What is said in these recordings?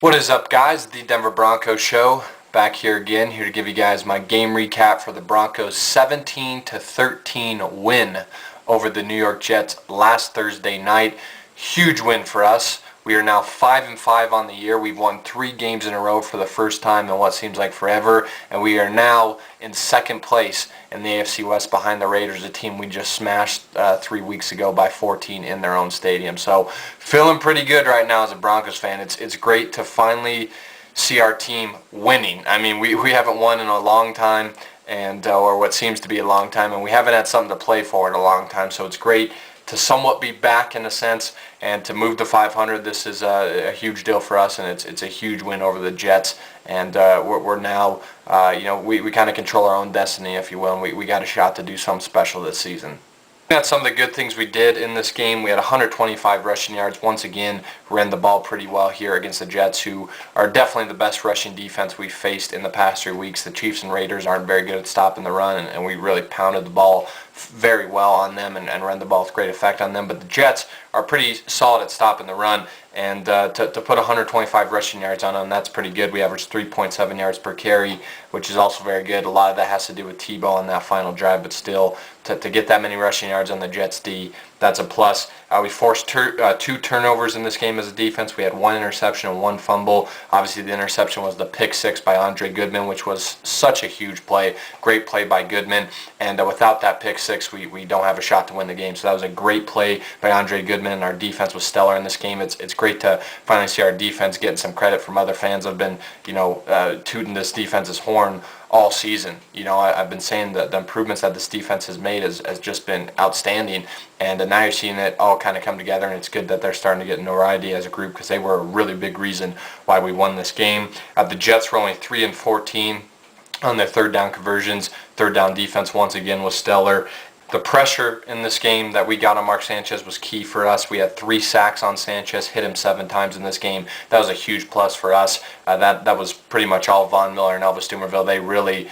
What is up, guys? The Denver Broncos show back here again, here to give you guys my game recap for the Broncos 17-13 win over the New York Jets last Thursday night. Huge win for us. We are now 5-5 on the year. We've won 3 games in a row for the first time in what seems like forever, and we are now in second place in the AFC West behind the Raiders, a team we just smashed 3 weeks ago by 14 in their own stadium. So feeling pretty good right now as a Broncos fan. It's great to finally see our team winning. I mean, we haven't won in a long time, and or what seems to be a long time, and we haven't had something to play for in a long time. So it's great to somewhat be back in a sense, and to move to 500. This is a huge deal for us, and it's a huge win over the Jets. And we're now, we kind of control our own destiny, if you will, and we got a shot to do something special this season. That's some of the good things we did in this game. We had 125 rushing yards. Once again, ran the ball pretty well here against the Jets, who are definitely the best rushing defense we've faced in the past 3 weeks. The Chiefs and Raiders aren't very good at stopping the run, and we really pounded the ball very well on them and ran the ball with great effect on them. But the Jets are pretty solid at stopping the run, and to put 125 rushing yards on them, that's pretty good. We averaged 3.7 yards per carry, which is also very good. A lot of that has to do with Tebow on that final drive, but still, to get that many rushing yards on the Jets D, that's a plus. We forced 2 turnovers in this game as a defense. We had 1 interception and 1 fumble. Obviously, the interception was the pick 6 by Andre Goodman, which was such a huge play. Great play by Goodman. And without that pick 6, we don't have a shot to win the game. So that was a great play by Andre Goodman, and our defense was stellar in this game. It's great to finally see our defense getting some credit from other fans. I've been, tooting this defense's horn all season. I've been saying that the improvements that this defense has made has just been outstanding, and now you're seeing it all kind of come together, and it's good that they're starting to get notoriety as a group, because they were a really big reason why we won this game. The Jets were only 3-14 on their third down conversions. Third down defense once again was stellar. The pressure in this game that we got on Mark Sanchez was key for us. We had 3 sacks on Sanchez, hit him 7 times in this game. That was a huge plus for us. That was pretty much all Von Miller and Elvis Dumervil. They really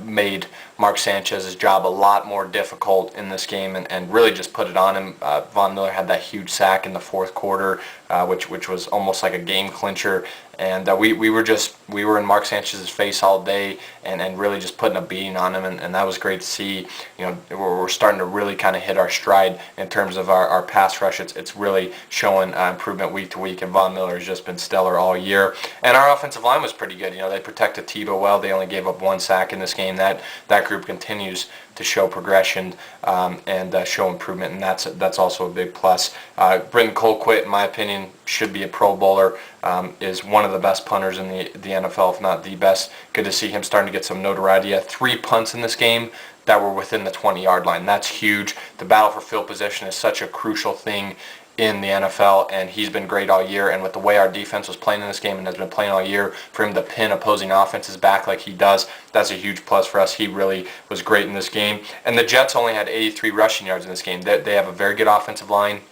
made Mark Sanchez's job a lot more difficult in this game, and really just put it on him. Von Miller had that huge sack in the fourth quarter, which was almost like a game clincher. And we were in Mark Sanchez's face all day, and really just putting a beating on him, and that was great to see. We're starting to really kind of hit our stride in terms of our pass rush. It's really showing improvement week to week, and Von Miller has just been stellar all year. And our offensive line was pretty good. They protected Tebow well. They only gave up 1 sack in this game. That group continues to show progression and show improvement, and that's also a big plus. Britton Colquitt, in my opinion, should be a Pro Bowler. Is one of the best punters in the NFL, if not the best. Good to see him starting to get some notoriety. He had 3 punts in this game that were within the 20-yard line. That's huge. The battle for field position is such a crucial thing in the NFL, and he's been great all year. And with the way our defense was playing in this game and has been playing all year, for him to pin opposing offenses back like he does, that's a huge plus for us. He really was great in this game. And the Jets only had 83 rushing yards in this game. They have a very good offensive line,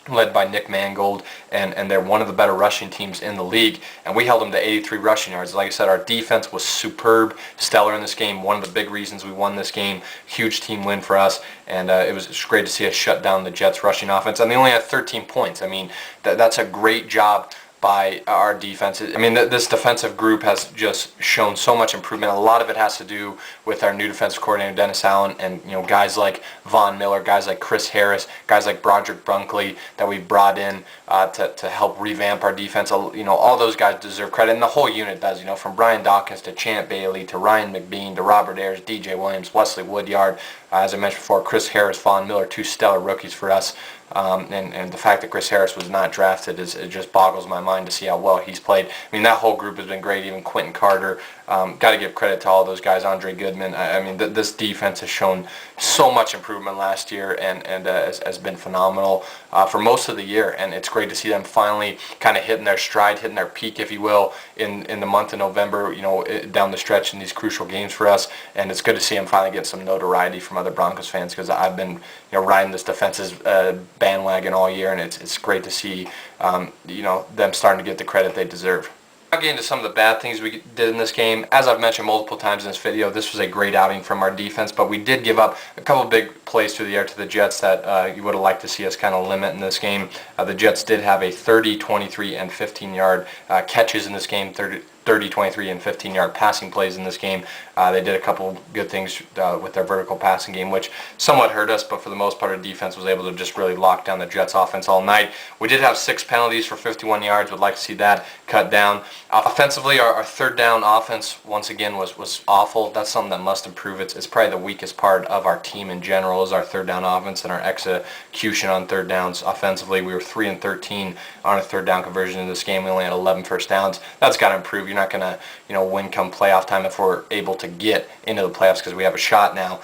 led by Nick Mangold, and they're one of the better rushing teams in the league, and we held them to 83 rushing yards. Like I said, our defense was superb, stellar in this game. One of the big reasons we won this game. Huge team win for us, and it was great to see us shut down the Jets rushing offense, and they only had 13 points. I mean, that's a great job by our defense. I mean, this defensive group has just shown so much improvement. A lot of it has to do with our new defensive coordinator, Dennis Allen, and guys like Von Miller, guys like Chris Harris, guys like Broderick Bunkley that we brought in to help revamp our defense. All those guys deserve credit, and the whole unit does. From Brian Dawkins to Champ Bailey to Ryan McBean to Robert Ayers, DJ Williams, Wesley Woodyard, as I mentioned before, Chris Harris, Von Miller, 2 stellar rookies for us. And the fact that Chris Harris was not drafted it just boggles my mind to see how well he's played. I mean, that whole group has been great. Even Quentin Carter, got to give credit to all those guys. Andre Goodman. I mean, this defense has shown so much improvement last year, and has been phenomenal for most of the year. And it's great to see them finally kind of hitting their stride, hitting their peak, if you will, in the month of November. Down the stretch in these crucial games for us. And it's good to see them finally get some notoriety from other Broncos fans, because I've been riding this defense's bandwagon all year, and it's great to see them starting to get the credit they deserve. I'll get into some of the bad things we did in this game. As I've mentioned multiple times in this video, this was a great outing from our defense, but we did give up a couple big plays through the air to the Jets that you would have liked to see us kind of limit in this game. The Jets did have a 30, 23, and 15-yard catches in this game, 30, 23, and 15-yard passing plays in this game. They did a couple good things with their vertical passing game, which somewhat hurt us, but for the most part, our defense was able to just really lock down the Jets' offense all night. We did have 6 penalties for 51 yards. Would like to see that cut down. Offensively, our third down offense, once again, was awful. That's something that must improve. It's probably the weakest part of our team in general is our third down offense and our execution on third downs. Offensively, we were 3 and 13 on a third down conversion in this game. We only had 11 first downs. That's got to improve. You're not going to, win come playoff time if we're able to get into the playoffs because we have a shot now,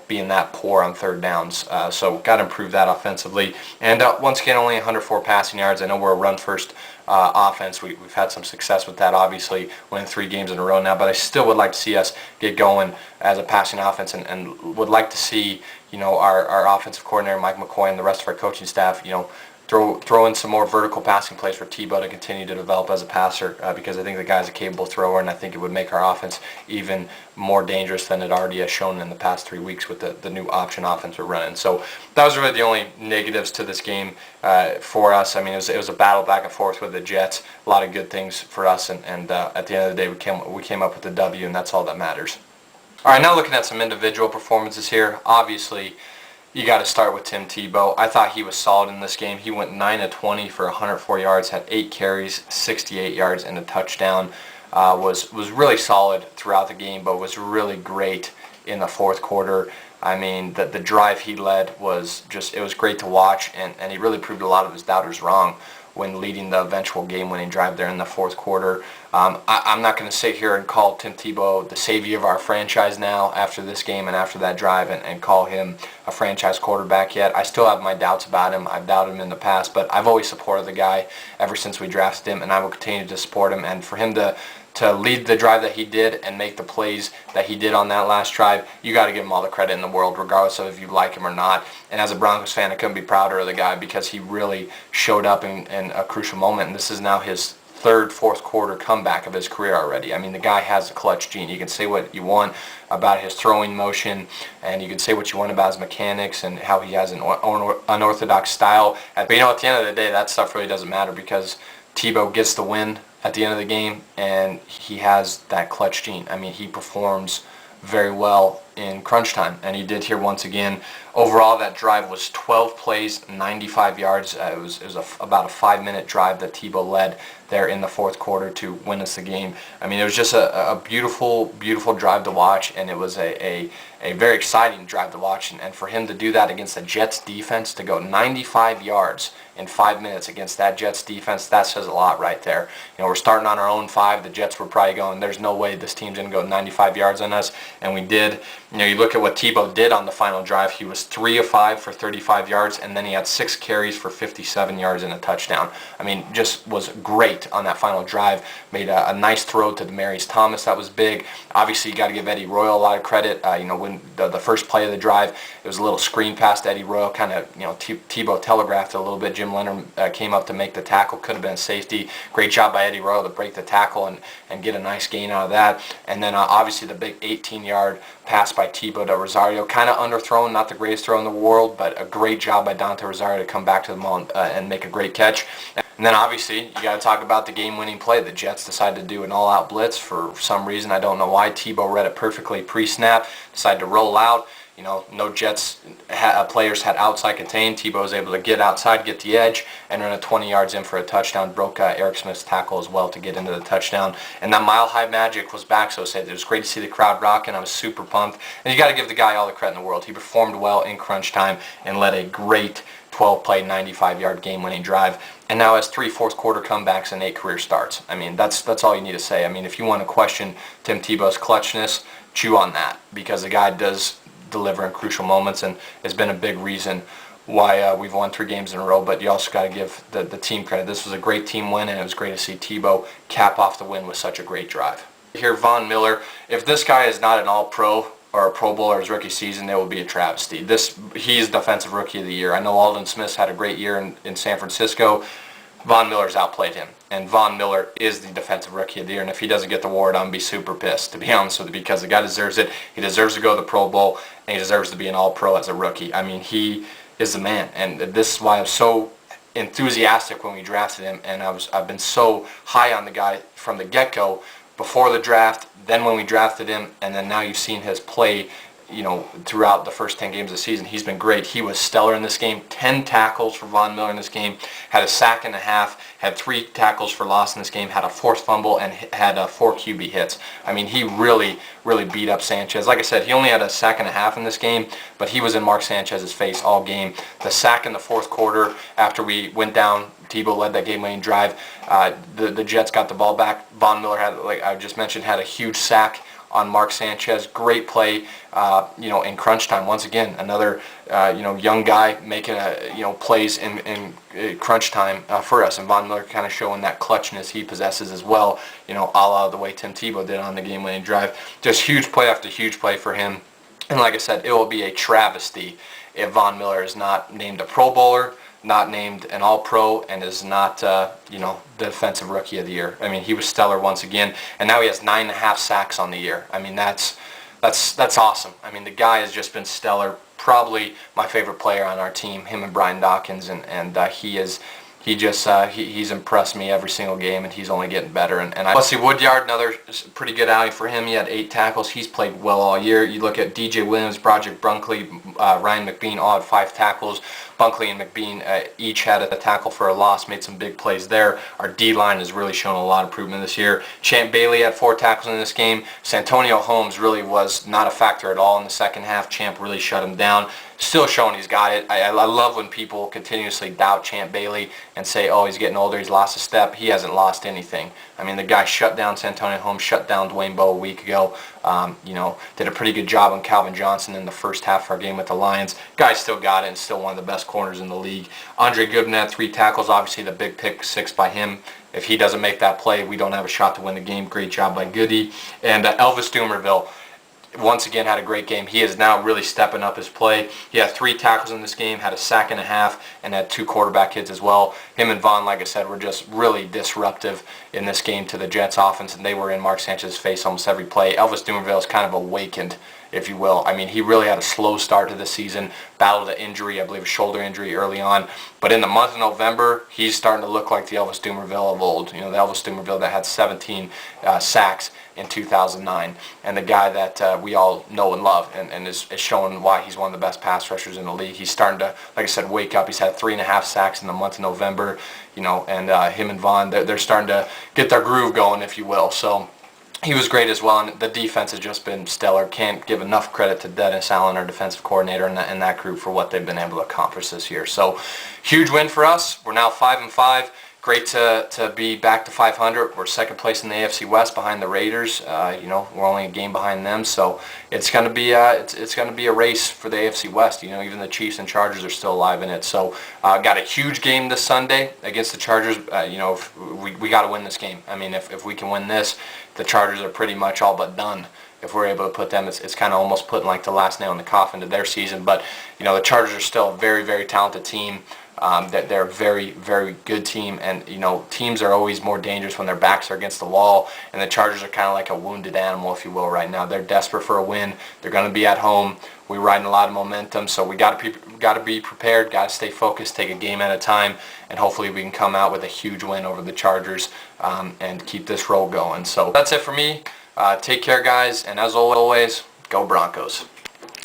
being that poor on third downs. So got to improve that offensively. And once again, only 104 passing yards. I know we're a run-first offense. We've had some success with that, obviously, winning 3 games in a row now, but I still would like to see us get going as a passing offense and would like to see, our offensive coordinator, Mike McCoy, and the rest of our coaching staff, throw in some more vertical passing plays for Tebow to continue to develop as a passer because I think the guy's a capable thrower, and I think it would make our offense even more dangerous than it already has shown in the past 3 weeks with the new option offense we're running. So that was really the only negatives to this game for us. I mean, it was a battle back and forth with the Jets. A lot of good things for us, and at the end of the day, we came up with the W, and that's all that matters. All right, now looking at some individual performances here. Obviously, you got to start with Tim Tebow. I thought he was solid in this game. He went 9 of 20 for 104 yards, had 8 carries, 68 yards, and a touchdown. Was really solid throughout the game, but was really great in the fourth quarter. I mean, the drive he led was it was great to watch, and he really proved a lot of his doubters wrong when leading the eventual game-winning drive there in the fourth quarter. I'm not going to sit here and call Tim Tebow the savior of our franchise now after this game and after that drive and call him a franchise quarterback yet. I still have my doubts about him. I've doubted him in the past, but I've always supported the guy ever since we drafted him, and I will continue to support him. And for him to lead the drive that he did and make the plays that he did on that last drive, you got to give him all the credit in the world, regardless of if you like him or not. And as a Broncos fan, I couldn't be prouder of the guy because he really showed up in a crucial moment. And this is now his third, fourth quarter comeback of his career already. I mean, the guy has a clutch gene. You can say what you want about his throwing motion, and you can say what you want about his mechanics and how he has an unorthodox style. But at the end of the day, that stuff really doesn't matter because Tebow gets the win at the end of the game, and he has that clutch gene. I mean, he performs very well in crunch time, and he did here once again. Overall, that drive was 12 plays, 95 yards. It was about a 5-minute drive that Tebow led there in the fourth quarter to win us the game. I mean, it was just a beautiful, beautiful drive to watch, and it was a very exciting drive to watch. And for him to do that against the Jets defense, to go 95 yards in 5 minutes against that Jets defense, that says a lot right there. We're starting on our own 5. The Jets were probably going, there's no way this team's going to go 95 yards on us, and we did. You look at what Tebow did on the final drive. He was 3 of 5 for 35 yards, and then he had 6 carries for 57 yards and a touchdown. I mean, just was great on that final drive. Made a nice throw to Demaryius Thomas. That was big. Obviously, you got to give Eddie Royal a lot of credit. When the first play of the drive, it was a little screen pass to Eddie Royal. Kind of, Tebow telegraphed it a little bit. Jim Leonard came up to make the tackle. Could have been a safety. Great job by Eddie Royal to break the tackle and get a nice gain out of that. And then obviously the big 18-yard pass by Tebow to Rosario. Kind of underthrown, not the greatest throw in the world, but a great job by Dante Rosario to come back to the ball and make a great catch. And then obviously you got to talk about the game-winning play. The Jets decided to do an all-out blitz for some reason. I don't know why. Tebow read it perfectly pre-snap, decided to roll out. No Jets players had outside contained. Tebow was able to get outside, get the edge, and run 20 yards in for a touchdown. Broke Eric Smith's tackle as well to get into the touchdown. And that mile-high magic was back, so it was great to see the crowd rocking. I was super pumped. And you got to give the guy all the credit in the world. He performed well in crunch time and led a great 12-play, 95-yard game-winning drive. And now has 3 fourth-quarter comebacks and 8 career starts. I mean, that's all you need to say. I mean, if you want to question Tim Tebow's clutchness, chew on that, because the guy does deliver in crucial moments, and it's been a big reason why we've won 3 games in a row. But you also got to give the team credit. This was a great team win, and it was great to see Tebow cap off the win with such a great drive. Here, Von Miller, if this guy is not an all-pro or a Pro Bowler his rookie season, it will be a travesty. He's Defensive Rookie of the Year. I know Aldon Smith had a great year in San Francisco. Von Miller's outplayed him. and Von Miller is the Defensive Rookie of the Year. And if he doesn't get the award, I'm going to be super pissed, to be honest with you, because the guy deserves it. He deserves to go to the Pro Bowl, and he deserves to be an All-Pro as a rookie. I mean, he is the man, and this is why I'm so enthusiastic when we drafted him, and I've been so high on the guy from the get-go, before the draft, then when we drafted him, and then now you've seen his play, you know, throughout the first 10 games of the season. He's been great. He was stellar in this game. 10 tackles for Von Miller in this game. Had a sack and a half. Had 3 tackles for loss in this game. Had a forced fumble and had 4 QB hits. I mean, he really beat up Sanchez. Like I said, he only had a sack and a half in this game, but he was in Mark Sanchez's face all game. The sack in the fourth quarter after we went down, Tebow led that game-winning drive. The Jets got the ball back. Von Miller had, like I just mentioned, had a huge sack on Mark Sanchez. Great play, in crunch time. Once again, another, young guy making, plays in crunch time for us. And Von Miller kind of showing that clutchness he possesses as well, a la the way Tim Tebow did on the game-winning drive. Just huge play after huge play for him. And like I said, it will be a travesty if Von Miller is not named a Pro Bowler, not named an All-Pro, and is not, the Defensive Rookie of the Year. I mean, he was stellar once again, and now he has 9.5 sacks on the year. I mean, that's awesome. I mean, the guy has just been stellar. Probably my favorite player on our team, him and Brian Dawkins, and he's impressed me every single game, and he's only getting better. And Wesley Woodyard, another pretty good outing for him. He had 8 tackles. He's played well all year. You look at DJ Williams, Broderick Bunkley, Ryan McBean, all had 5 tackles. Bunkley and McBean each had a tackle for a loss, made some big plays there. Our D-line has really shown a lot of improvement this year. Champ Bailey had 4 tackles in this game. Santonio Holmes really was not a factor at all in the second half. Champ really shut him down. Still showing he's got it. I love when people continuously doubt Champ Bailey and say, oh, he's getting older, he's lost a step. He hasn't lost anything. I mean, the guy shut down Santonio Holmes, shut down Dwayne Bowe a week ago. Did a pretty good job on Calvin Johnson in the first half of our game with the Lions. Guy still got it and still one of the best corners in the league. Andre Goodman had 3 tackles. Obviously, the big pick 6 by him. If he doesn't make that play, we don't have a shot to win the game. Great job by Goody. And Elvis Dumerville once again had a great game. He is now really stepping up his play. He had 3 tackles in this game, had a sack and a half, and had 2 quarterback hits as well. Him and Von, like I said, were just really disruptive in this game to the Jets offense, and they were in Mark Sanchez's face almost every play. Elvis Dumerville is kind of awakened, if you will. I mean, he really had a slow start to the season, battled an injury, I believe a shoulder injury early on. But in the month of November, he's starting to look like the Elvis Dumerville of old. The Elvis Dumerville that had 17 sacks in 2009, and the guy that we all know and love, and is showing why he's one of the best pass rushers in the league. He's starting to, like I said, wake up. He's had 3.5 sacks in the month of November, and him and Von, they're starting to get their groove going, if you will. So he was great as well, and the defense has just been stellar. Can't give enough credit to Dennis Allen, our defensive coordinator, and that group for what they've been able to accomplish this year. So huge win for us. We're now 5-5. Great to be back to 500. We're second place in the AFC West behind the Raiders. We're only a game behind them, so it's going to be it's going to be a race for the AFC West. Even the Chiefs and Chargers are still alive in it. So got a huge game this Sunday against the Chargers. We got to win this game. I mean, if we can win this, the Chargers are pretty much all but done. If we're able to put them, it's kind of almost putting like the last nail in the coffin to their season. But the Chargers are still a very, very talented team. That they're a very, very good team, and teams are always more dangerous when their backs are against the wall, and the Chargers are kind of like a wounded animal, if you will, right now. They're desperate for a win. They're going to be at home. We're riding a lot of momentum, so we got to be prepared, got to stay focused, take a game at a time, and hopefully we can come out with a huge win over the Chargers and keep this roll going. So that's it for me. Take care, guys, and as always, go Broncos.